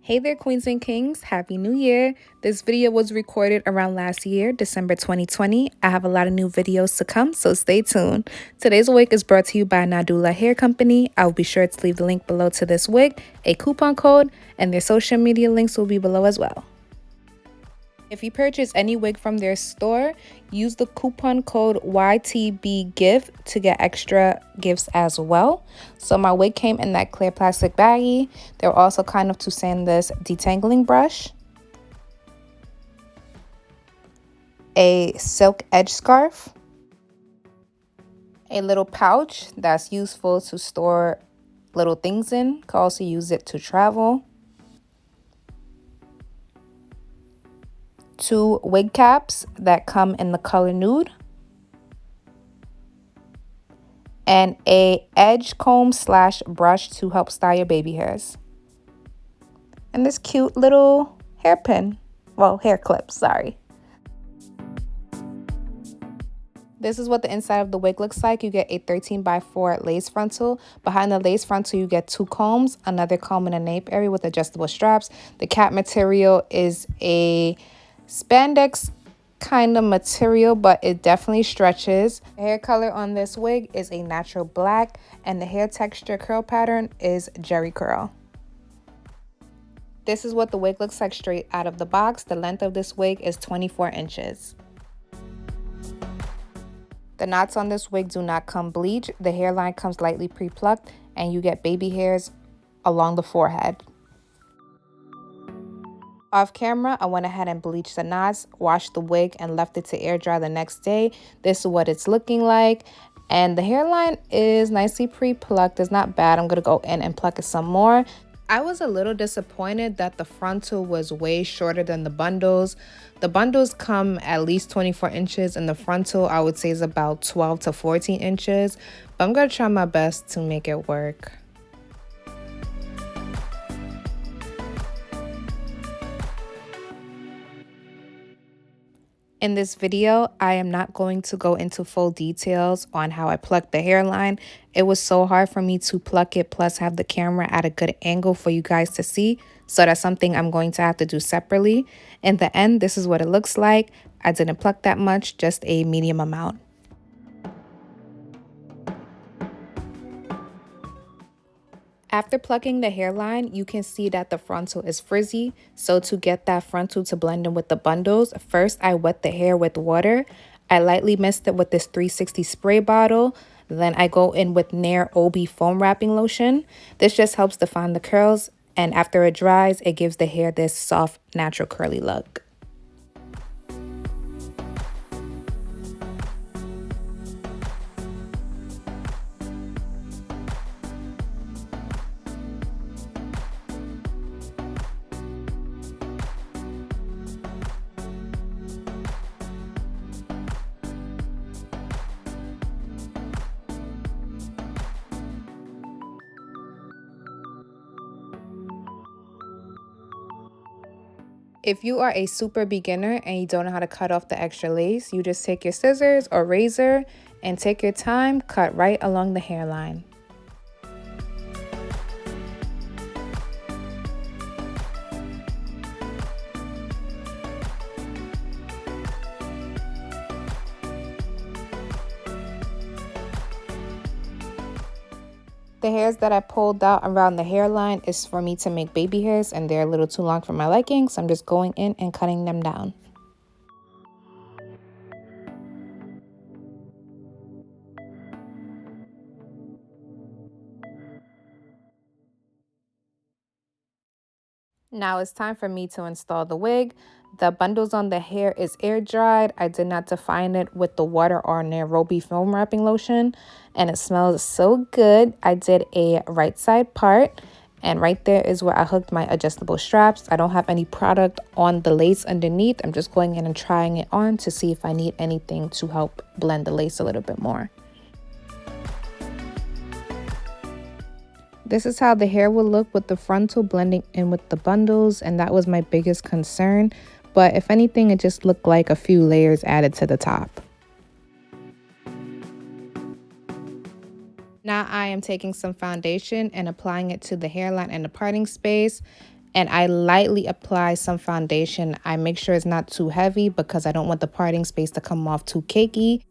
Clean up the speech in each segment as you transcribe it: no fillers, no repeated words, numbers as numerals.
Hey there, queens and kings. Happy New Year. This video was recorded around last year, December 2020. I have a lot of new videos to come, so stay tuned. Today's wig is brought to you by Nadula Hair Company. I will be sure to leave the link below to this wig, a coupon code, and their social media links will be below as well. If you purchase any wig from their store, use the coupon code YTBGIFT to get extra gifts as well. So my wig came in that clear plastic baggie. They were also kind enough to send this detangling brush, a silk edge scarf, a little pouch that's useful to store little things in. You can also use it to travel. 2 wig caps that come in the color nude, and a edge comb / brush to help style your baby hairs, and this cute little hairpin, well, hair clip, sorry. This is what the inside of the wig looks like. You get a 13x4 lace frontal. Behind the lace frontal, you get 2 combs, another comb in the nape area with adjustable straps. The cap material is a spandex kind of material, but it definitely stretches. The hair color on this wig is a natural black, and the hair texture curl pattern is jerry curl. This is what the wig looks like straight out of the box. The length of this wig is 24 inches. The knots on this wig do not come bleached. The hairline comes lightly pre-plucked, and you get baby hairs along the forehead. Off camera, I went ahead and bleached the knots, washed the wig, and left it to air dry the next day. This is what it's looking like. And the hairline is nicely pre-plucked. It's not bad. I'm going to go in and pluck it some more. I was a little disappointed that the frontal was way shorter than the bundles. The bundles come at least 24 inches, and the frontal I would say is about 12 to 14 inches. But I'm going to try my best to make it work. In this video, I am not going to go into full details on how I plucked the hairline. It was so hard for me to pluck it, plus have the camera at a good angle for you guys to see. So that's something I'm going to have to do separately. In the end, this is what it looks like. I didn't pluck that much, just a medium amount. After plucking the hairline, you can see that the frontal is frizzy. So to get that frontal to blend in with the bundles, first I wet the hair with water. I lightly mist it with this 360 spray bottle. Then I go in with Nair OB foam wrapping lotion. This just helps define the curls, and after it dries, it gives the hair this soft, natural curly look. If you are a super beginner and you don't know how to cut off the extra lace, you just take your scissors or razor and take your time, cut right along the hairline. The hairs that I pulled out around the hairline is for me to make baby hairs, and they're a little too long for my liking, so I'm just going in and cutting them down. Now it's time for me to install the wig. The bundles on the hair is air dried. I did not define it with the water or Nair OB foam wrapping lotion, and it smells so good. I did a right side part, and right there is where I hooked my adjustable straps. I don't have any product on the lace underneath. I'm just going in and trying it on to see if I need anything to help blend the lace a little bit more. This is how the hair will look with the frontal blending in with the bundles, and that was my biggest concern. But if anything, it just looked like a few layers added to the top. Now I am taking some foundation and applying it to the hairline and the parting space. and I lightly apply some foundation. I make sure it's not too heavy because I don't want the parting space to come off too cakey.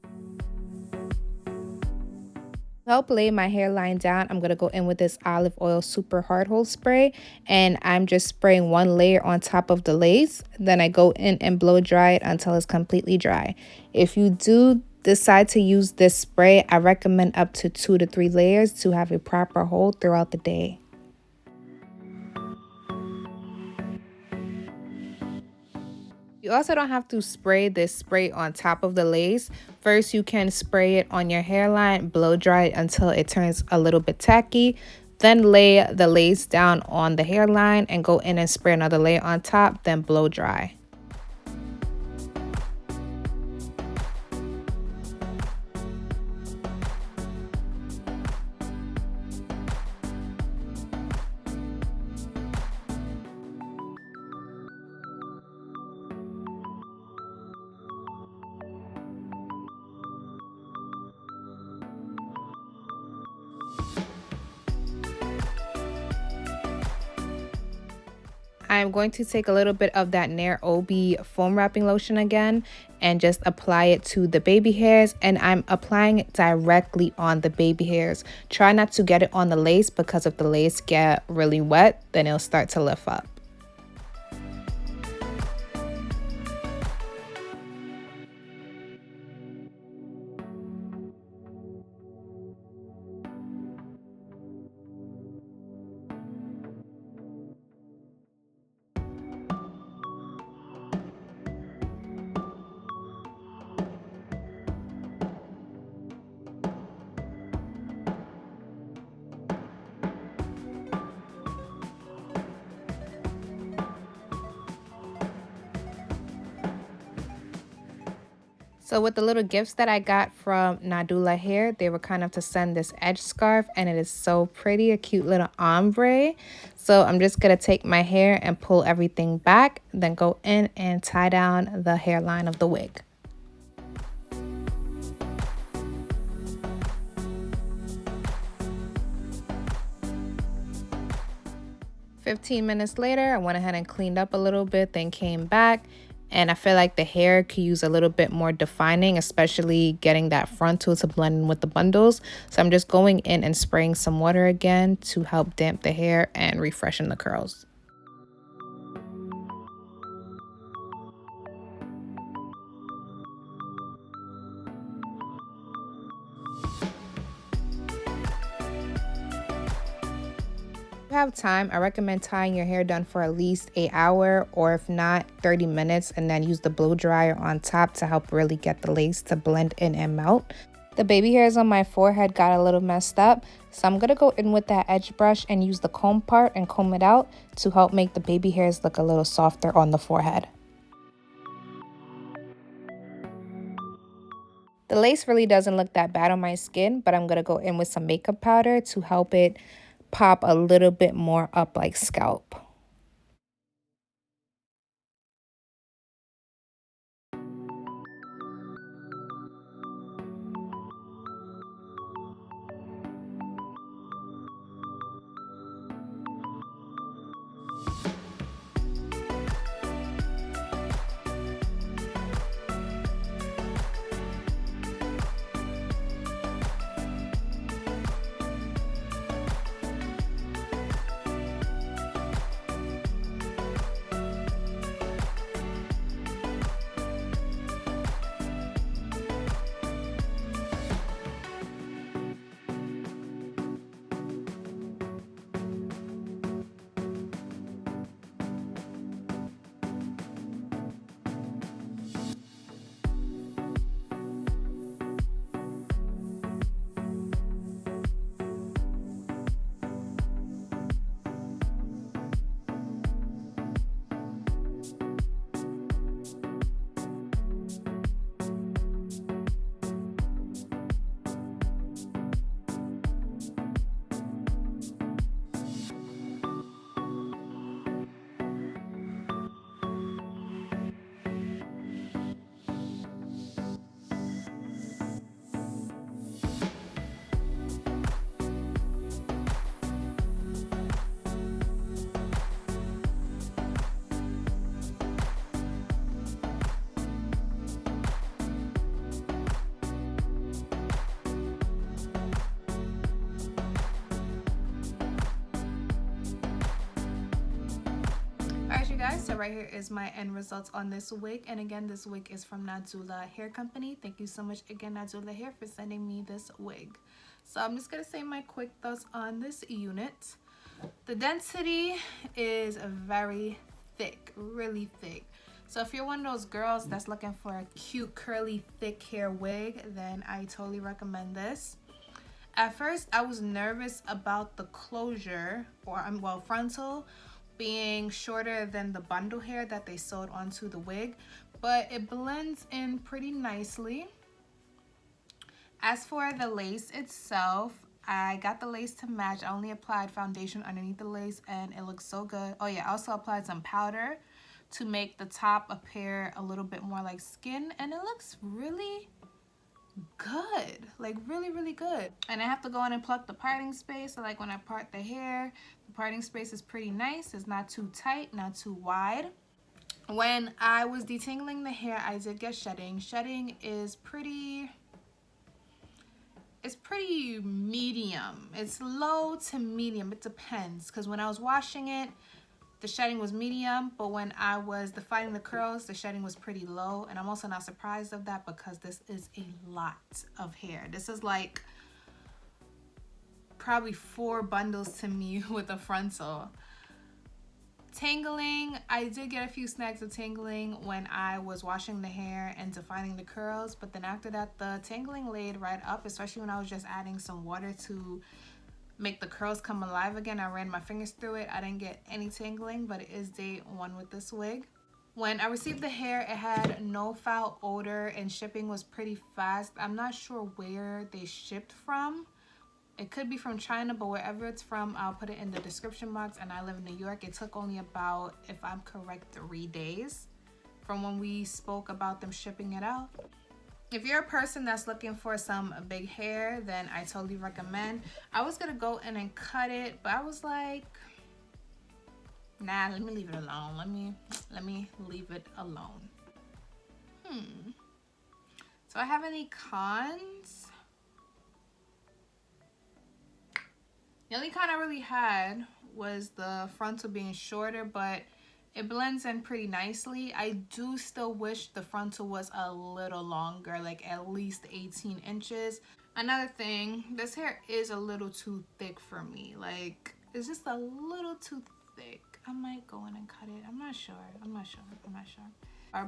To help lay my hairline down, I'm going to go in with this olive oil super hard hold spray, and I'm just spraying one layer on top of the lace. Then I go in and blow dry it until it's completely dry. If you do decide to use this spray, I recommend up to 2 to 3 layers to have a proper hold throughout the day. You also don't have to spray this spray on top of the lace. First, you can spray it on your hairline, blow dry it until it turns a little bit tacky. Then lay the lace down on the hairline and go in and spray another layer on top, then blow dry. I'm going to take a little bit of that Nair OB foam wrapping lotion again and just apply it to the baby hairs, and I'm applying it directly on the baby hairs. Try not to get it on the lace because if the lace get really wet, then it'll start to lift up. So with the little gifts that I got from Nadula Hair, they were kind of to send this edge scarf, and it is so pretty, a cute little ombre. So I'm just going to take my hair and pull everything back, then go in and tie down the hairline of the wig. "15 minutes later, I went ahead and cleaned up a little bit, then came back. And I feel like the hair could use a little bit more defining, especially getting that frontal to blend in with the bundles. So I'm just going in and spraying some water again to help damp the hair and refreshen the curls. If you have time, I recommend tying your hair down for at least an hour, or if not, 30 minutes, and then use the blow dryer on top to help really get the lace to blend in and melt. The baby hairs on my forehead got a little messed up, so I'm going to go in with that edge brush and use the comb part and comb it out to help make the baby hairs look a little softer on the forehead. The lace really doesn't look that bad on my skin, but I'm going to go in with some makeup powder to help it pop a little bit more up like scalp. guys, so right here is my end results on this wig, and again this wig is from Nadula Hair Company. Thank you so much again, Nadula Hair, for sending me this wig. So I'm just gonna say my quick thoughts on this unit. The density is very thick, really thick. So if you're one of those girls that's looking for a cute curly thick hair wig, then I totally recommend this. At first I was nervous about the closure, or well, frontal being shorter than the bundle hair that they sewed onto the wig, but it blends in pretty nicely. As for the lace itself, I got the lace to match. I only applied foundation underneath the lace and it looks so good. Oh yeah, I also applied some powder to make the top appear a little bit more like skin, and it looks really good, like really good. And I have to go in and pluck the parting space. So like when I part the hair, the parting space is pretty nice. It's not too tight, not too wide. When I was detangling the hair, I did get shedding. Shedding is pretty medium. It's low to medium, it depends, because when I was washing it, the shedding was medium, but when I was defining the curls, the shedding was pretty low. And I'm also not surprised of that because this is a lot of hair. This is like probably 4 bundles to me with a frontal. Tangling, I did get a few snags of tangling when I was washing the hair and defining the curls, but then after that the tangling laid right up, especially when I was just adding some water to make the curls come alive again. I ran my fingers through it. I didn't get any tangling, but it is day 1 with this wig. When I received the hair, it had no foul odor and shipping was pretty fast. I'm not sure where they shipped from. It could be from China, but wherever it's from, I'll put it in the description box. And I live in New York. It took only about, if I'm correct, 3 days from when we spoke about them shipping it out. If you're a person that's looking for some big hair, then I totally recommend. I was gonna go in and cut it, but I was like, nah, let me leave it alone. Let me leave it alone. So I have any cons? The only con I really had was the frontal being shorter, but it blends in pretty nicely. I do still wish the frontal was a little longer, like at least 18 inches. Another thing, this hair is a little too thick for me. Like, it's just a little too thick. I might go in and cut it. I'm not sure.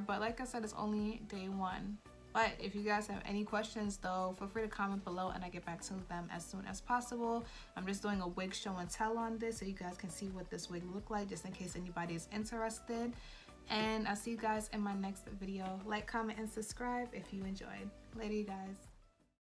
But like I said, it's only day 1. But if you guys have any questions though, feel free to comment below and I get back to them as soon as possible. I'm just doing a wig show and tell on this so you guys can see what this wig looked like, just in case anybody is interested. And I'll see you guys in my next video. Like, comment, and subscribe if you enjoyed. Later, you guys.